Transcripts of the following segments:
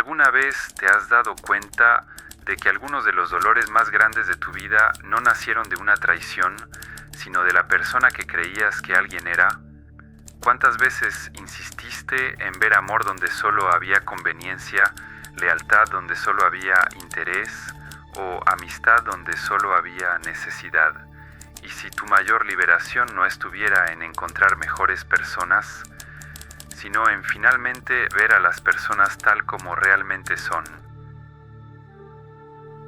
¿Alguna vez te has dado cuenta de que algunos de los dolores más grandes de tu vida no nacieron de una traición, sino de la persona que creías que alguien era? ¿Cuántas veces insististe en ver amor donde solo había conveniencia, lealtad donde solo había interés o amistad donde solo había necesidad? Y si tu mayor liberación no estuviera en encontrar mejores personas, sino en finalmente ver a las personas tal como realmente son.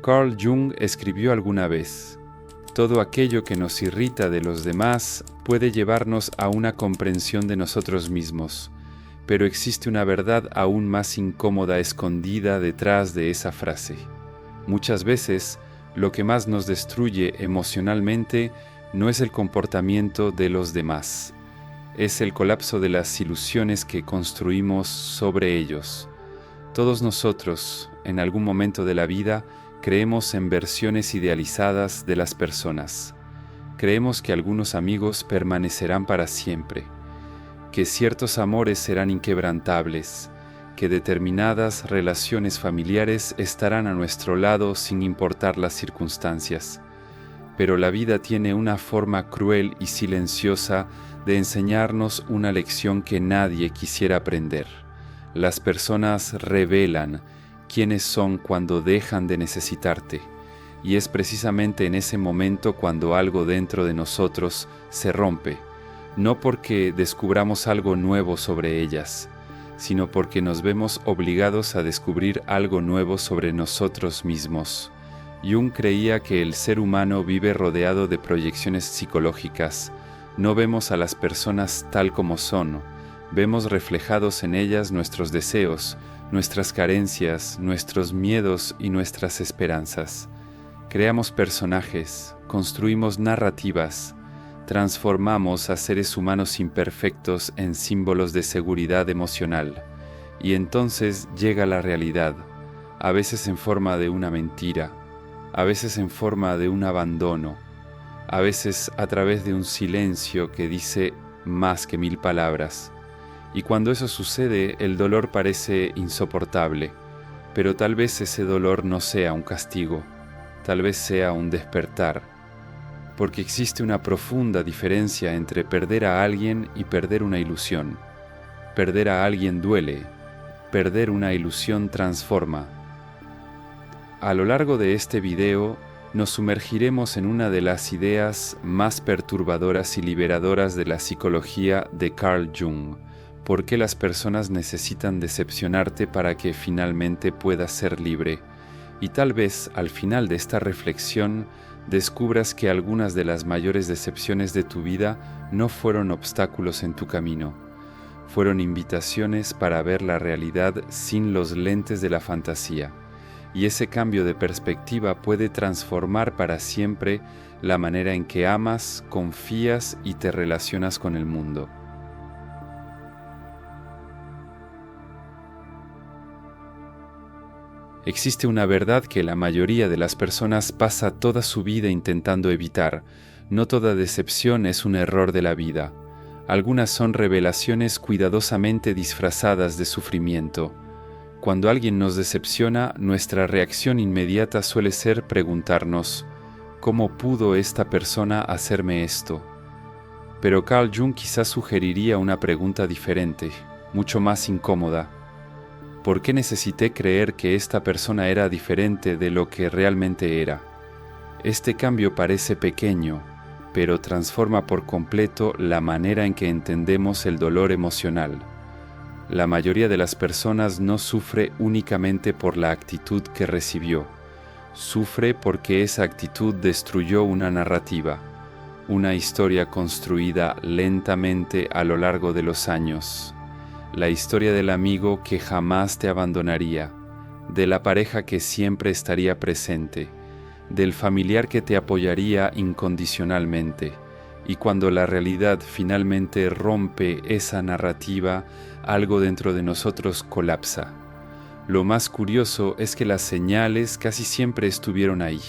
Carl Jung escribió alguna vez: todo aquello que nos irrita de los demás puede llevarnos a una comprensión de nosotros mismos, pero existe una verdad aún más incómoda escondida detrás de esa frase. Muchas veces, lo que más nos destruye emocionalmente no es el comportamiento de los demás, es el colapso de las ilusiones que construimos sobre ellos. Todos nosotros, en algún momento de la vida, creemos en versiones idealizadas de las personas. Creemos que algunos amigos permanecerán para siempre, que ciertos amores serán inquebrantables, que determinadas relaciones familiares estarán a nuestro lado sin importar las circunstancias. Pero la vida tiene una forma cruel y silenciosa de enseñarnos una lección que nadie quisiera aprender. Las personas revelan quiénes son cuando dejan de necesitarte, y es precisamente en ese momento cuando algo dentro de nosotros se rompe, no porque descubramos algo nuevo sobre ellas, sino porque nos vemos obligados a descubrir algo nuevo sobre nosotros mismos. Jung creía que el ser humano vive rodeado de proyecciones psicológicas. No vemos a las personas tal como son, vemos reflejados en ellas nuestros deseos, nuestras carencias, nuestros miedos y nuestras esperanzas. Creamos personajes, construimos narrativas, transformamos a seres humanos imperfectos en símbolos de seguridad emocional, y entonces llega la realidad, a veces en forma de una mentira, a veces en forma de un abandono, a veces a través de un silencio que dice más que 1000 palabras. Y cuando eso sucede, el dolor parece insoportable, pero tal vez ese dolor no sea un castigo, tal vez sea un despertar, porque existe una profunda diferencia entre perder a alguien y perder una ilusión. Perder a alguien duele, perder una ilusión transforma. A lo largo de este video, nos sumergiremos en una de las ideas más perturbadoras y liberadoras de la psicología de Carl Jung. ¿Por qué las personas necesitan decepcionarte para que finalmente puedas ser libre? Y tal vez al final de esta reflexión descubras que algunas de las mayores decepciones de tu vida no fueron obstáculos en tu camino, fueron invitaciones para ver la realidad sin los lentes de la fantasía. Y ese cambio de perspectiva puede transformar para siempre la manera en que amas, confías y te relacionas con el mundo. Existe una verdad que la mayoría de las personas pasa toda su vida intentando evitar. No toda decepción es un error de la vida. Algunas son revelaciones cuidadosamente disfrazadas de sufrimiento. Cuando alguien nos decepciona, nuestra reacción inmediata suele ser preguntarnos: ¿cómo pudo esta persona hacerme esto? Pero Carl Jung quizás sugeriría una pregunta diferente, mucho más incómoda. ¿Por qué necesité creer que esta persona era diferente de lo que realmente era? Este cambio parece pequeño, pero transforma por completo la manera en que entendemos el dolor emocional. La mayoría de las personas no sufre únicamente por la actitud que recibió. Sufre porque esa actitud destruyó una narrativa, una historia construida lentamente a lo largo de los años. La historia del amigo que jamás te abandonaría, de la pareja que siempre estaría presente, del familiar que te apoyaría incondicionalmente. Y cuando la realidad finalmente rompe esa narrativa, algo dentro de nosotros colapsa. Lo más curioso es que las señales casi siempre estuvieron ahí.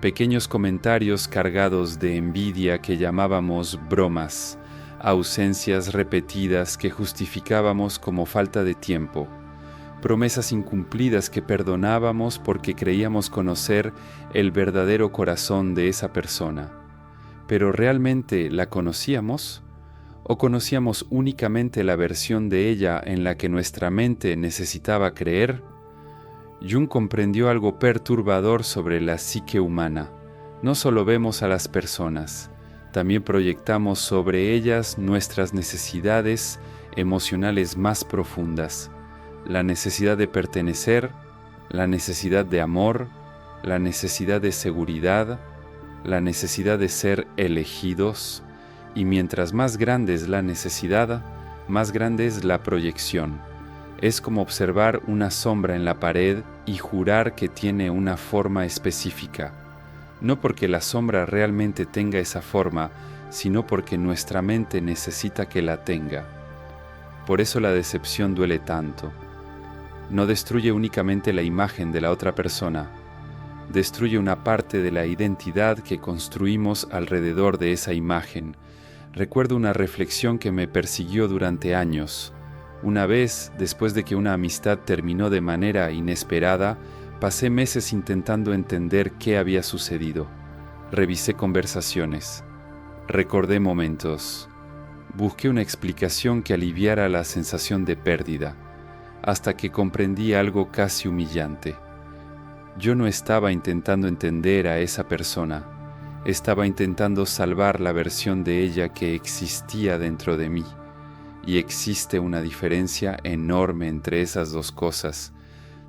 Pequeños comentarios cargados de envidia que llamábamos bromas, ausencias repetidas que justificábamos como falta de tiempo. promesas incumplidas que perdonábamos porque creíamos conocer el verdadero corazón de esa persona. ¿Pero realmente la conocíamos? ¿O conocíamos únicamente la versión de ella en la que nuestra mente necesitaba creer? Jung comprendió algo perturbador sobre la psique humana. No solo vemos a las personas, también proyectamos sobre ellas nuestras necesidades emocionales más profundas, la necesidad de pertenecer, la necesidad de amor, la necesidad de seguridad, la necesidad de ser elegidos, y mientras más grande es la necesidad, más grande es la proyección. Es como observar una sombra en la pared y jurar que tiene una forma específica, no porque la sombra realmente tenga esa forma, sino porque nuestra mente necesita que la tenga. Por eso la decepción duele tanto. No destruye únicamente la imagen de la otra persona, destruye una parte de la identidad que construimos alrededor de esa imagen. Recuerdo una reflexión que me persiguió durante años. Una vez, después de que una amistad terminó de manera inesperada, pasé meses intentando entender qué había sucedido. Revisé conversaciones, recordé momentos, busqué una explicación que aliviara la sensación de pérdida, hasta que comprendí algo casi humillante. Yo no estaba intentando entender a esa persona, estaba intentando salvar la versión de ella que existía dentro de mí. Y existe una diferencia enorme entre esas dos cosas.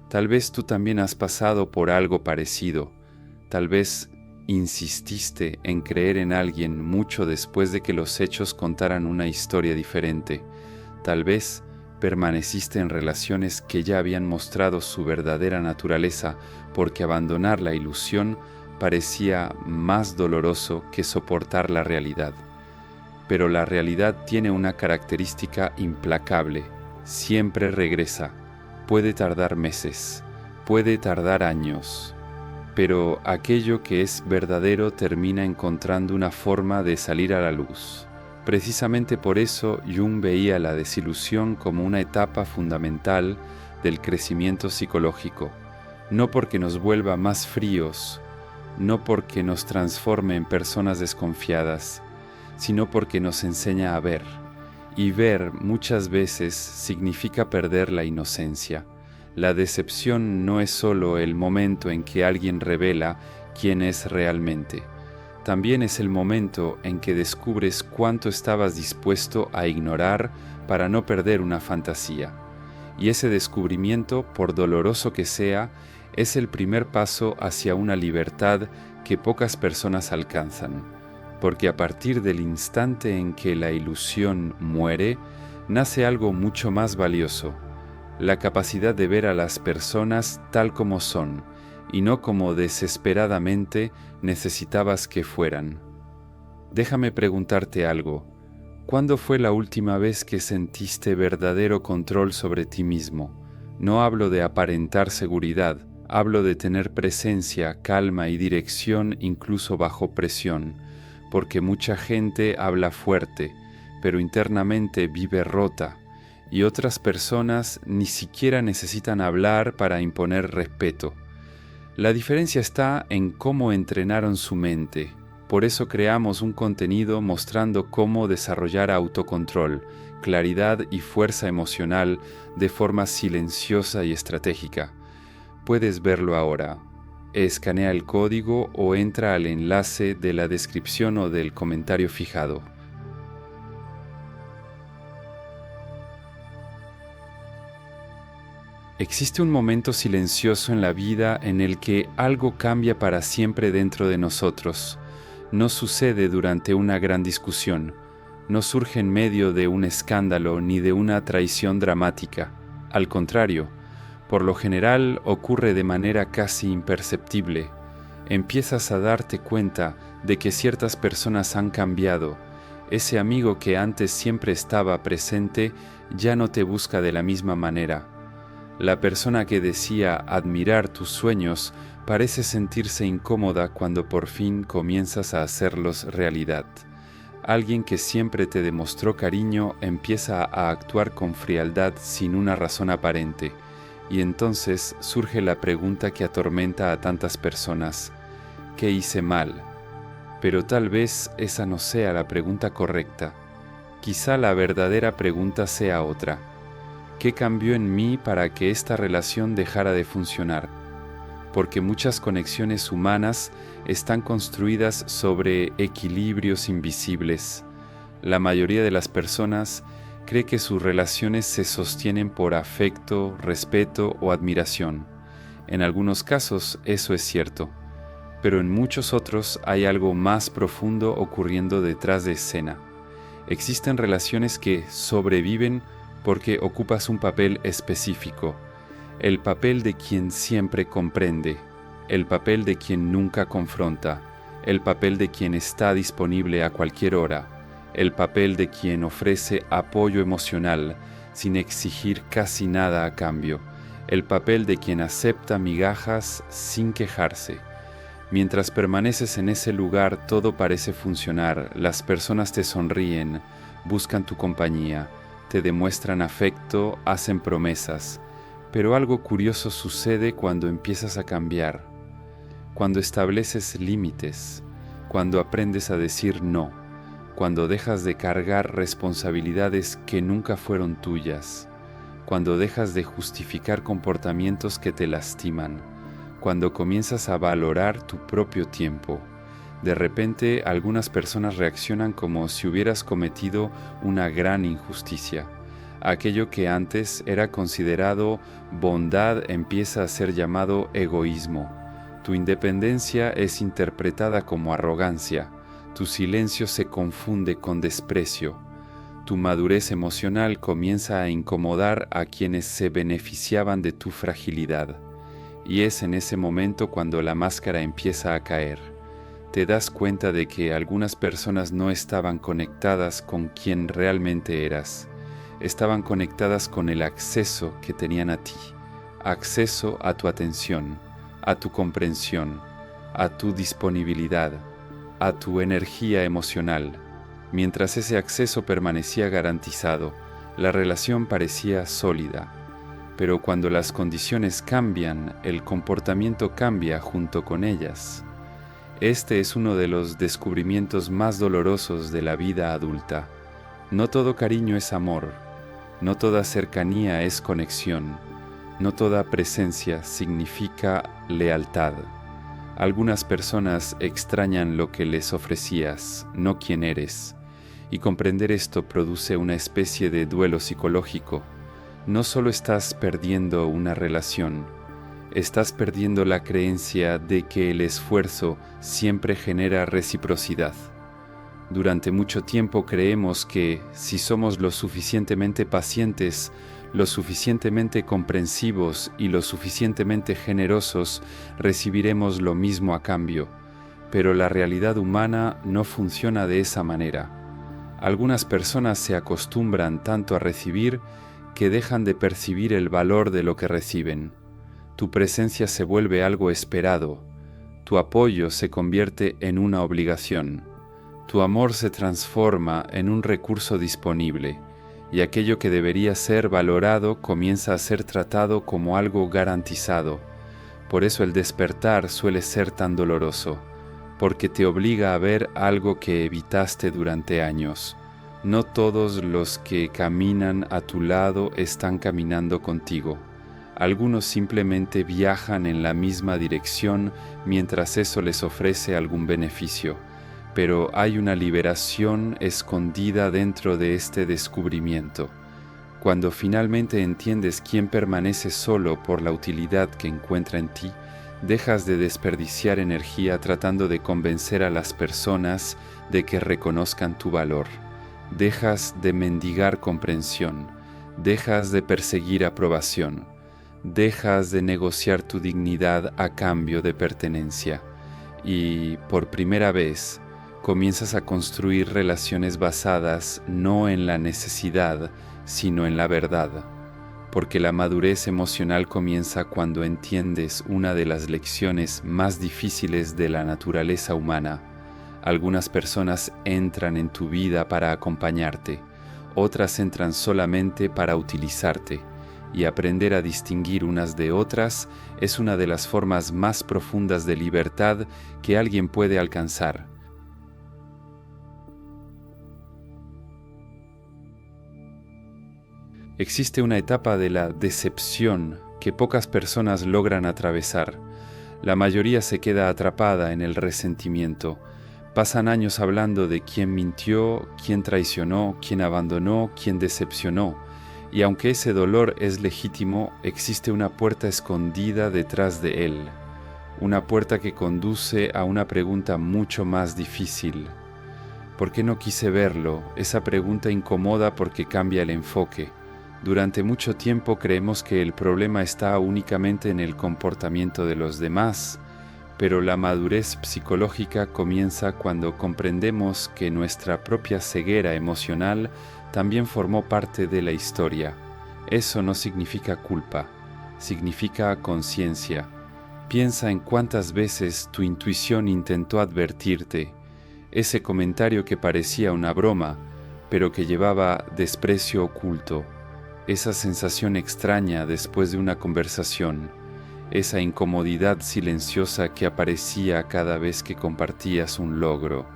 Tal vez tú también has pasado por algo parecido. Tal vez insististe en creer en alguien mucho después de que los hechos contaran una historia diferente. Tal vez permaneciste en relaciones que ya habían mostrado su verdadera naturaleza porque abandonar la ilusión parecía más doloroso que soportar la realidad. Pero la realidad tiene una característica implacable, siempre regresa, puede tardar meses, puede tardar años, pero aquello que es verdadero termina encontrando una forma de salir a la luz. Precisamente por eso Jung veía la desilusión como una etapa fundamental del crecimiento psicológico, no porque nos vuelva más fríos, no porque nos transforme en personas desconfiadas, sino porque nos enseña a ver, y ver muchas veces significa perder la inocencia. La decepción no es solo el momento en que alguien revela quién es realmente, también es el momento en que descubres cuánto estabas dispuesto a ignorar para no perder una fantasía. Y ese descubrimiento, por doloroso que sea, es el primer paso hacia una libertad que pocas personas alcanzan. Porque a partir del instante en que la ilusión muere, nace algo mucho más valioso, la capacidad de ver a las personas tal como son, y no como desesperadamente necesitabas que fueran. Déjame preguntarte algo. ¿Cuándo fue la última vez que sentiste verdadero control sobre ti mismo? No hablo de aparentar seguridad, hablo de tener presencia, calma y dirección incluso bajo presión. Porque mucha gente habla fuerte, pero internamente vive rota, y otras personas ni siquiera necesitan hablar para imponer respeto. La diferencia está en cómo entrenaron su mente. Por eso creamos un contenido mostrando cómo desarrollar autocontrol, claridad y fuerza emocional de forma silenciosa y estratégica. Puedes verlo ahora. Escanea el código o entra al enlace de la descripción o del comentario fijado. Existe un momento silencioso en la vida en el que algo cambia para siempre dentro de nosotros. No sucede durante una gran discusión, no surge en medio de un escándalo ni de una traición dramática. Al contrario, por lo general ocurre de manera casi imperceptible. Empiezas a darte cuenta de que ciertas personas han cambiado. Ese amigo que antes siempre estaba presente ya no te busca de la misma manera. La persona que decía admirar tus sueños parece sentirse incómoda cuando por fin comienzas a hacerlos realidad. Alguien que siempre te demostró cariño empieza a actuar con frialdad sin una razón aparente. Y entonces surge la pregunta que atormenta a tantas personas: ¿qué hice mal? Pero tal vez esa no sea la pregunta correcta. Quizá la verdadera pregunta sea otra: ¿qué cambió en mí para que esta relación dejara de funcionar? Porque muchas conexiones humanas están construidas sobre equilibrios invisibles. La mayoría de las personas cree que sus relaciones se sostienen por afecto, respeto o admiración. En algunos casos eso es cierto, pero en muchos otros hay algo más profundo ocurriendo detrás de escena. Existen relaciones que sobreviven porque ocupas un papel específico, el papel de quien siempre comprende, el papel de quien nunca confronta, el papel de quien está disponible a cualquier hora, el papel de quien ofrece apoyo emocional sin exigir casi nada a cambio, el papel de quien acepta migajas sin quejarse. Mientras permaneces en ese lugar, todo parece funcionar, las personas te sonríen, buscan tu compañía, te demuestran afecto, hacen promesas, pero algo curioso sucede cuando empiezas a cambiar, cuando estableces límites, cuando aprendes a decir no, cuando dejas de cargar responsabilidades que nunca fueron tuyas, cuando dejas de justificar comportamientos que te lastiman, cuando comienzas a valorar tu propio tiempo. De repente, algunas personas reaccionan como si hubieras cometido una gran injusticia. Aquello que antes era considerado bondad empieza a ser llamado egoísmo. Tu independencia es interpretada como arrogancia. Tu silencio se confunde con desprecio. Tu madurez emocional comienza a incomodar a quienes se beneficiaban de tu fragilidad. Y es en ese momento cuando la máscara empieza a caer. Te das cuenta de que algunas personas no estaban conectadas con quien realmente eras. Estaban conectadas con el acceso que tenían a ti, acceso a tu atención, a tu comprensión, a tu disponibilidad, a tu energía emocional. Mientras ese acceso permanecía garantizado, la relación parecía sólida. Pero cuando las condiciones cambian, el comportamiento cambia junto con ellas. Este es uno de los descubrimientos más dolorosos de la vida adulta. No todo cariño es amor, no toda cercanía es conexión, no toda presencia significa lealtad. Algunas personas extrañan lo que les ofrecías, no quién eres, y comprender esto produce una especie de duelo psicológico. No solo estás perdiendo una relación, estás perdiendo la creencia de que el esfuerzo siempre genera reciprocidad. Durante mucho tiempo creemos que si somos lo suficientemente pacientes, lo suficientemente comprensivos y lo suficientemente generosos, recibiremos lo mismo a cambio. Pero la realidad humana no funciona de esa manera. Algunas personas se acostumbran tanto a recibir que dejan de percibir el valor de lo que reciben. Tu presencia se vuelve algo esperado. Tu apoyo se convierte en una obligación. Tu amor se transforma en un recurso disponible, y aquello que debería ser valorado comienza a ser tratado como algo garantizado. Por eso el despertar suele ser tan doloroso, porque te obliga a ver algo que evitaste durante años. No todos los que caminan a tu lado están caminando contigo. Algunos simplemente viajan en la misma dirección mientras eso les ofrece algún beneficio. Pero hay una liberación escondida dentro de este descubrimiento. Cuando finalmente entiendes quién permanece solo por la utilidad que encuentra en ti, dejas de desperdiciar energía tratando de convencer a las personas de que reconozcan tu valor. Dejas de mendigar comprensión, dejas de perseguir aprobación, dejas de negociar tu dignidad a cambio de pertenencia y, por primera vez, comienzas a construir relaciones basadas no en la necesidad, sino en la verdad, porque la madurez emocional comienza cuando entiendes una de las lecciones más difíciles de la naturaleza humana. Algunas personas entran en tu vida para acompañarte, otras entran solamente para utilizarte, y aprender a distinguir unas de otras es una de las formas más profundas de libertad que alguien puede alcanzar. Existe una etapa de la decepción que pocas personas logran atravesar. La mayoría se queda atrapada en el resentimiento. Pasan años hablando de quién mintió, quién traicionó, quién abandonó, quién decepcionó. Y aunque ese dolor es legítimo, existe una puerta escondida detrás de él. Una puerta que conduce a una pregunta mucho más difícil. ¿Por qué no quise verlo? Esa pregunta incomoda porque cambia el enfoque. Durante mucho tiempo creemos que el problema está únicamente en el comportamiento de los demás, pero la madurez psicológica comienza cuando comprendemos que nuestra propia ceguera emocional también formó parte de la historia. Eso no significa culpa, significa conciencia. Piensa en cuántas veces tu intuición intentó advertirte, ese comentario que parecía una broma, pero que llevaba desprecio oculto. Esa sensación extraña después de una conversación, esa incomodidad silenciosa que aparecía cada vez que compartías un logro,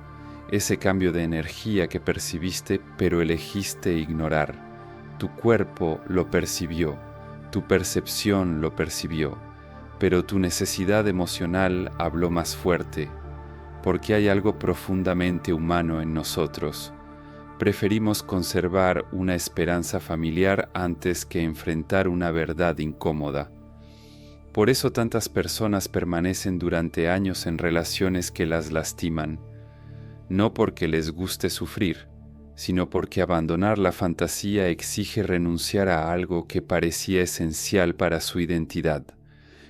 ese cambio de energía que percibiste pero elegiste ignorar. Tu cuerpo lo percibió, tu percepción lo percibió, pero tu necesidad emocional habló más fuerte, porque hay algo profundamente humano en nosotros. Preferimos conservar una esperanza familiar antes que enfrentar una verdad incómoda. Por eso tantas personas permanecen durante años en relaciones que las lastiman, no porque les guste sufrir, sino porque abandonar la fantasía exige renunciar a algo que parecía esencial para su identidad.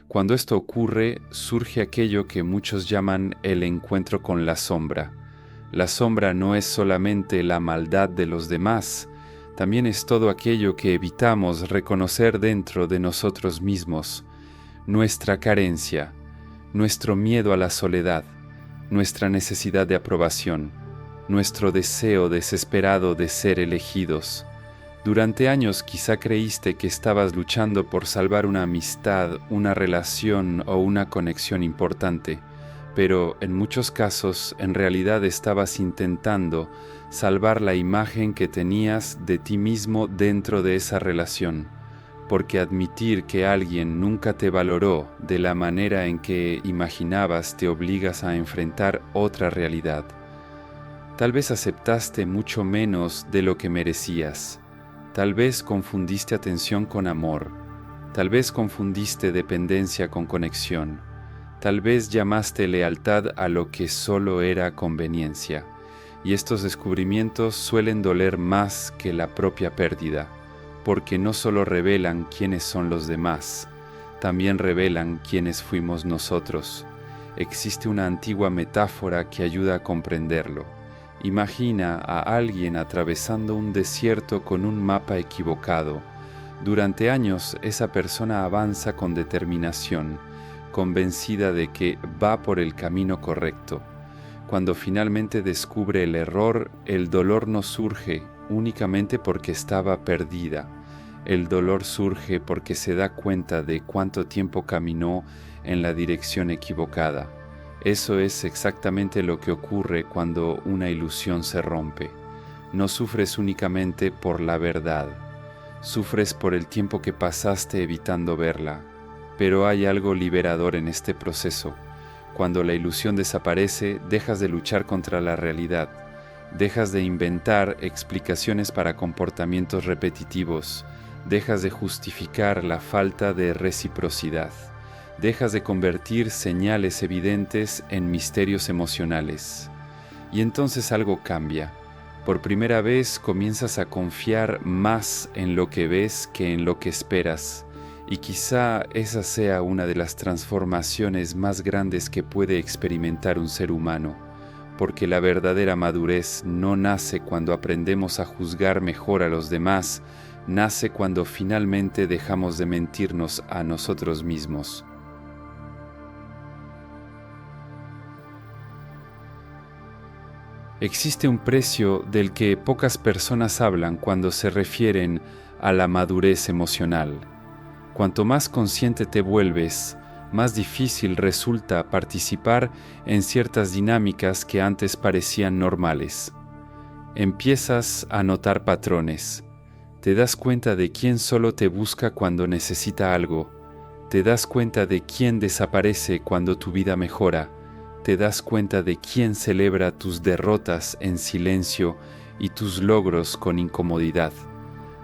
Cuando esto ocurre, surge aquello que muchos llaman el encuentro con la sombra. La sombra no es solamente la maldad de los demás, también es todo aquello que evitamos reconocer dentro de nosotros mismos, nuestra carencia, nuestro miedo a la soledad, nuestra necesidad de aprobación, nuestro deseo desesperado de ser elegidos. Durante años quizá creíste que estabas luchando por salvar una amistad, una relación o una conexión importante, pero en muchos casos en realidad estabas intentando salvar la imagen que tenías de ti mismo dentro de esa relación, porque admitir que alguien nunca te valoró de la manera en que imaginabas te obligas a enfrentar otra realidad. Tal vez aceptaste mucho menos de lo que merecías, tal vez confundiste atención con amor, tal vez confundiste dependencia con conexión. Tal vez llamaste lealtad a lo que solo era conveniencia, y estos descubrimientos suelen doler más que la propia pérdida, porque no solo revelan quiénes son los demás, también revelan quiénes fuimos nosotros. Existe una antigua metáfora que ayuda a comprenderlo. Imagina a alguien atravesando un desierto con un mapa equivocado. Durante años esa persona avanza con determinación, convencida de que va por el camino correcto. Cuando finalmente descubre el error, el dolor no surge únicamente porque estaba perdida. El dolor surge porque se da cuenta de cuánto tiempo caminó en la dirección equivocada. Eso es exactamente lo que ocurre cuando una ilusión se rompe. No sufres únicamente por la verdad, sufres por el tiempo que pasaste evitando verla. Pero hay algo liberador en este proceso. Cuando la ilusión desaparece, dejas de luchar contra la realidad, dejas de inventar explicaciones para comportamientos repetitivos, dejas de justificar la falta de reciprocidad, dejas de convertir señales evidentes en misterios emocionales. Y entonces algo cambia. Por primera vez comienzas a confiar más en lo que ves que en lo que esperas. Y quizá esa sea una de las transformaciones más grandes que puede experimentar un ser humano, porque la verdadera madurez no nace cuando aprendemos a juzgar mejor a los demás, nace cuando finalmente dejamos de mentirnos a nosotros mismos. Existe un precio del que pocas personas hablan cuando se refieren a la madurez emocional. Cuanto más consciente te vuelves, más difícil resulta participar en ciertas dinámicas que antes parecían normales. Empiezas a notar patrones. Te das cuenta de quién solo te busca cuando necesita algo. Te das cuenta de quién desaparece cuando tu vida mejora. Te das cuenta de quién celebra tus derrotas en silencio y tus logros con incomodidad.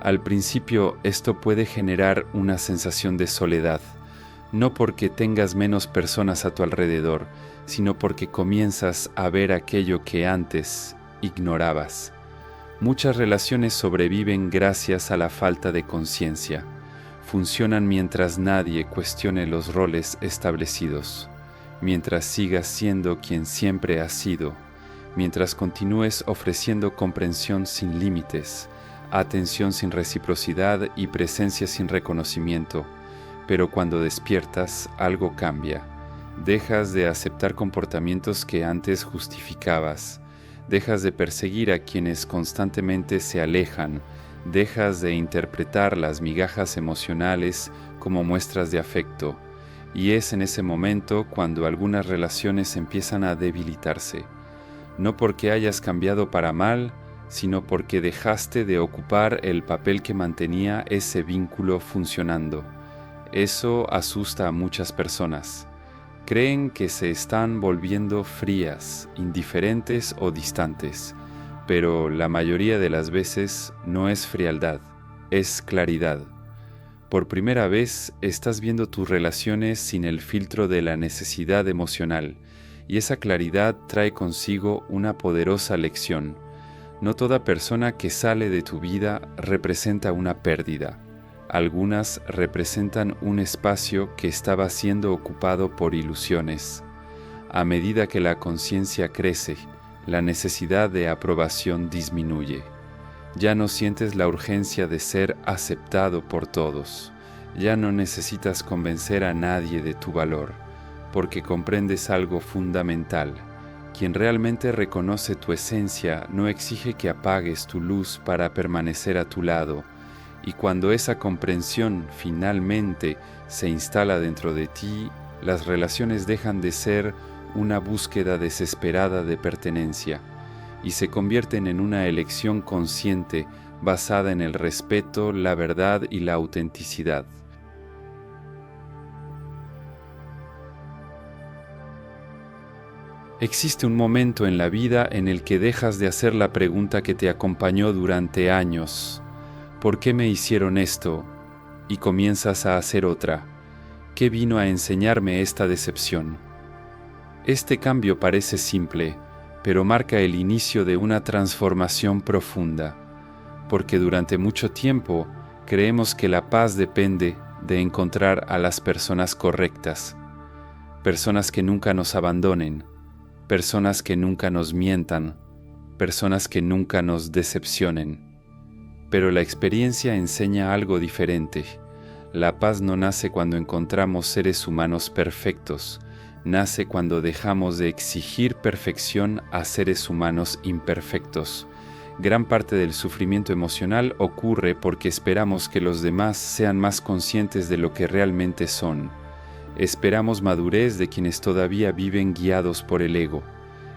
Al principio esto puede generar una sensación de soledad, no porque tengas menos personas a tu alrededor, sino porque comienzas a ver aquello que antes ignorabas. Muchas relaciones sobreviven gracias a la falta de conciencia. Funcionan mientras nadie cuestione los roles establecidos, mientras sigas siendo quien siempre has sido, mientras continúes ofreciendo comprensión sin límites, atención sin reciprocidad y presencia sin reconocimiento. Pero cuando despiertas, algo cambia. Dejas de aceptar comportamientos que antes justificabas. Dejas de perseguir a quienes constantemente se alejan. Dejas de interpretar las migajas emocionales como muestras de afecto. Y es en ese momento cuando algunas relaciones empiezan a debilitarse. No porque hayas cambiado para mal, sino porque dejaste de ocupar el papel que mantenía ese vínculo funcionando. Eso asusta a muchas personas. Creen que se están volviendo frías, indiferentes o distantes, pero la mayoría de las veces no es frialdad, es claridad. Por primera vez estás viendo tus relaciones sin el filtro de la necesidad emocional, y esa claridad trae consigo una poderosa lección. No toda persona que sale de tu vida representa una pérdida. Algunas representan un espacio que estaba siendo ocupado por ilusiones. A medida que la conciencia crece, la necesidad de aprobación disminuye. Ya no sientes la urgencia de ser aceptado por todos. Ya no necesitas convencer a nadie de tu valor, porque comprendes algo fundamental. Quien realmente reconoce tu esencia no exige que apagues tu luz para permanecer a tu lado. Y cuando esa comprensión finalmente se instala dentro de ti, las relaciones dejan de ser una búsqueda desesperada de pertenencia y se convierten en una elección consciente basada en el respeto, la verdad y la autenticidad. Existe un momento en la vida en el que dejas de hacer la pregunta que te acompañó durante años. ¿Por qué me hicieron esto? Y comienzas a hacer otra. ¿Qué vino a enseñarme esta decepción? Este cambio parece simple, pero marca el inicio de una transformación profunda, porque durante mucho tiempo creemos que la paz depende de encontrar a las personas correctas, personas que nunca nos abandonen, personas que nunca nos mientan, personas que nunca nos decepcionen. Pero la experiencia enseña algo diferente. La paz no nace cuando encontramos seres humanos perfectos, nace cuando dejamos de exigir perfección a seres humanos imperfectos. Gran parte del sufrimiento emocional ocurre porque esperamos que los demás sean más conscientes de lo que realmente son. Esperamos madurez de quienes todavía viven guiados por el ego.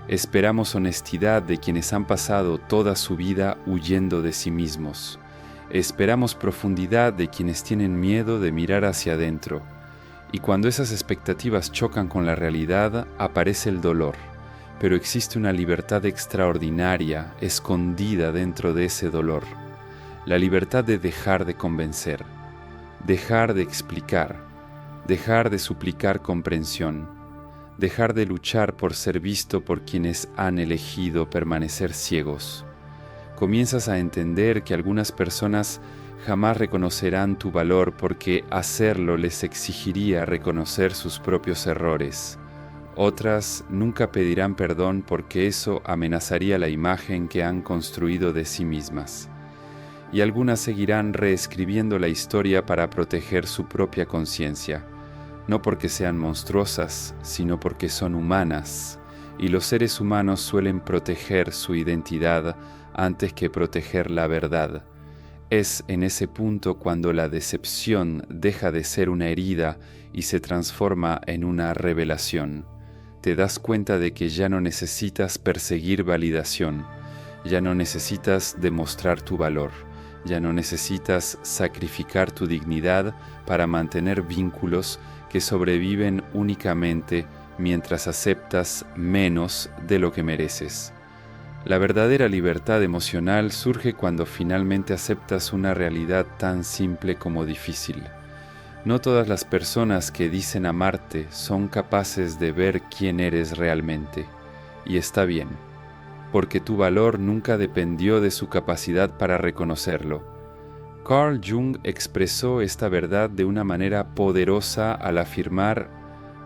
Esperamos honestidad de quienes han pasado toda su vida huyendo de sí mismos. Esperamos profundidad de quienes tienen miedo de mirar hacia adentro. Y cuando esas expectativas chocan con la realidad, aparece el dolor. Pero existe una libertad extraordinaria escondida dentro de ese dolor. La libertad de dejar de convencer, dejar de explicar, dejar de suplicar comprensión. Dejar de luchar por ser visto por quienes han elegido permanecer ciegos. Comienzas a entender que algunas personas jamás reconocerán tu valor porque hacerlo les exigiría reconocer sus propios errores. Otras nunca pedirán perdón porque eso amenazaría la imagen que han construido de sí mismas. Y algunas seguirán reescribiendo la historia para proteger su propia conciencia. No porque sean monstruosas, sino porque son humanas, y los seres humanos suelen proteger su identidad antes que proteger la verdad. Es en ese punto cuando la decepción deja de ser una herida y se transforma en una revelación. Te das cuenta de que ya no necesitas perseguir validación, ya no necesitas demostrar tu valor, ya no necesitas sacrificar tu dignidad para mantener vínculos que sobreviven únicamente mientras aceptas menos de lo que mereces. La verdadera libertad emocional surge cuando finalmente aceptas una realidad tan simple como difícil. No todas las personas que dicen amarte son capaces de ver quién eres realmente, y está bien, porque tu valor nunca dependió de su capacidad para reconocerlo. Carl Jung expresó esta verdad de una manera poderosa al afirmar: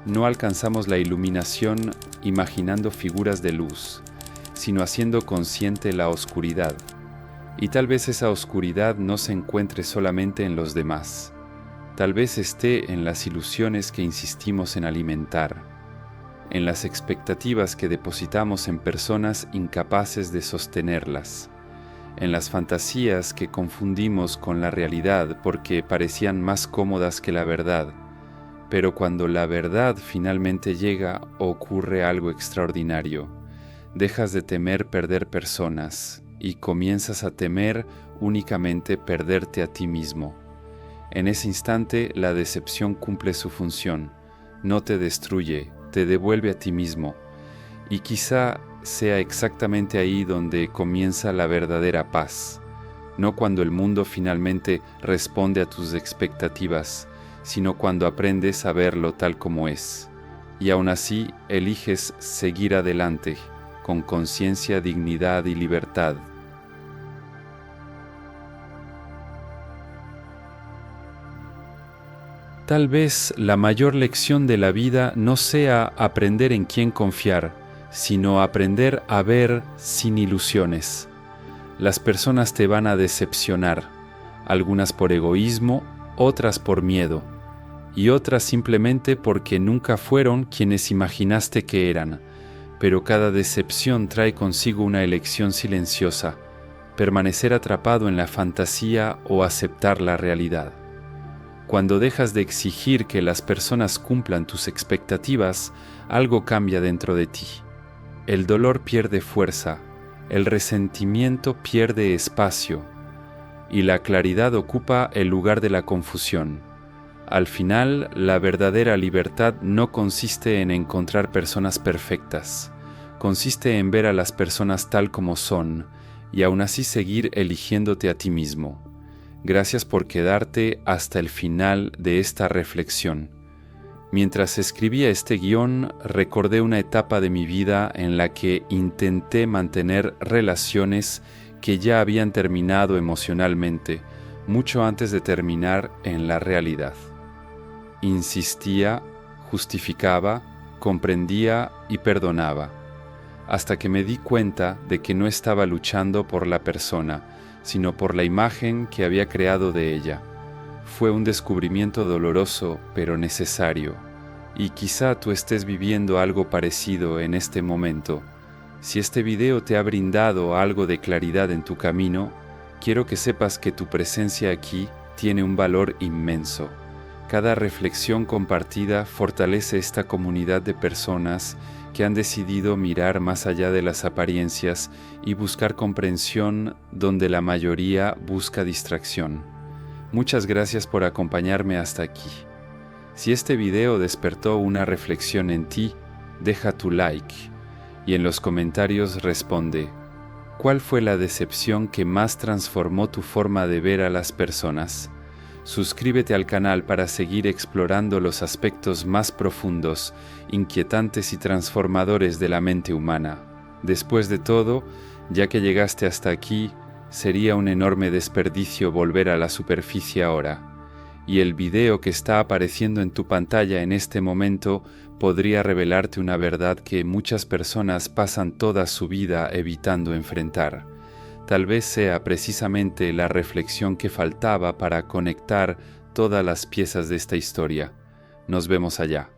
no alcanzamos la iluminación imaginando figuras de luz, sino haciendo consciente la oscuridad. Y tal vez esa oscuridad no se encuentre solamente en los demás. Tal vez esté en las ilusiones que insistimos en alimentar, en las expectativas que depositamos en personas incapaces de sostenerlas, en las fantasías que confundimos con la realidad porque parecían más cómodas que la verdad. Pero cuando la verdad finalmente llega, ocurre algo extraordinario. Dejas de temer perder personas y comienzas a temer únicamente perderte a ti mismo. En ese instante, la decepción cumple su función, no te destruye, te devuelve a ti mismo. Y quizá sea exactamente ahí donde comienza la verdadera paz, no cuando el mundo finalmente responde a tus expectativas, sino cuando aprendes a verlo tal como es, y aún así eliges seguir adelante, con conciencia, dignidad y libertad. Tal vez la mayor lección de la vida no sea aprender en quién confiar, sino aprender a ver sin ilusiones. Las personas te van a decepcionar, algunas por egoísmo, otras por miedo, y otras simplemente porque nunca fueron quienes imaginaste que eran. Pero cada decepción trae consigo una elección silenciosa: permanecer atrapado en la fantasía o aceptar la realidad. Cuando dejas de exigir que las personas cumplan tus expectativas, algo cambia dentro de ti. El dolor pierde fuerza, el resentimiento pierde espacio, y la claridad ocupa el lugar de la confusión. Al final, la verdadera libertad no consiste en encontrar personas perfectas, consiste en ver a las personas tal como son, y aún así seguir eligiéndote a ti mismo. Gracias por quedarte hasta el final de esta reflexión. Mientras escribía este guión, recordé una etapa de mi vida en la que intenté mantener relaciones que ya habían terminado emocionalmente, mucho antes de terminar en la realidad. Insistía, justificaba, comprendía y perdonaba, hasta que me di cuenta de que no estaba luchando por la persona, sino por la imagen que había creado de ella. Fue un descubrimiento doloroso, pero necesario, y quizá tú estés viviendo algo parecido en este momento. Si este video te ha brindado algo de claridad en tu camino, quiero que sepas que tu presencia aquí tiene un valor inmenso. Cada reflexión compartida fortalece esta comunidad de personas que han decidido mirar más allá de las apariencias y buscar comprensión donde la mayoría busca distracción. Muchas gracias por acompañarme hasta aquí. Si este video despertó una reflexión en ti, deja tu like y en los comentarios responde: ¿cuál fue la decepción que más transformó tu forma de ver a las personas? Suscríbete al canal para seguir explorando los aspectos más profundos, inquietantes y transformadores de la mente humana. Después de todo, ya que llegaste hasta aquí, sería un enorme desperdicio volver a la superficie ahora. Y el video que está apareciendo en tu pantalla en este momento podría revelarte una verdad que muchas personas pasan toda su vida evitando enfrentar. Tal vez sea precisamente la reflexión que faltaba para conectar todas las piezas de esta historia. Nos vemos allá.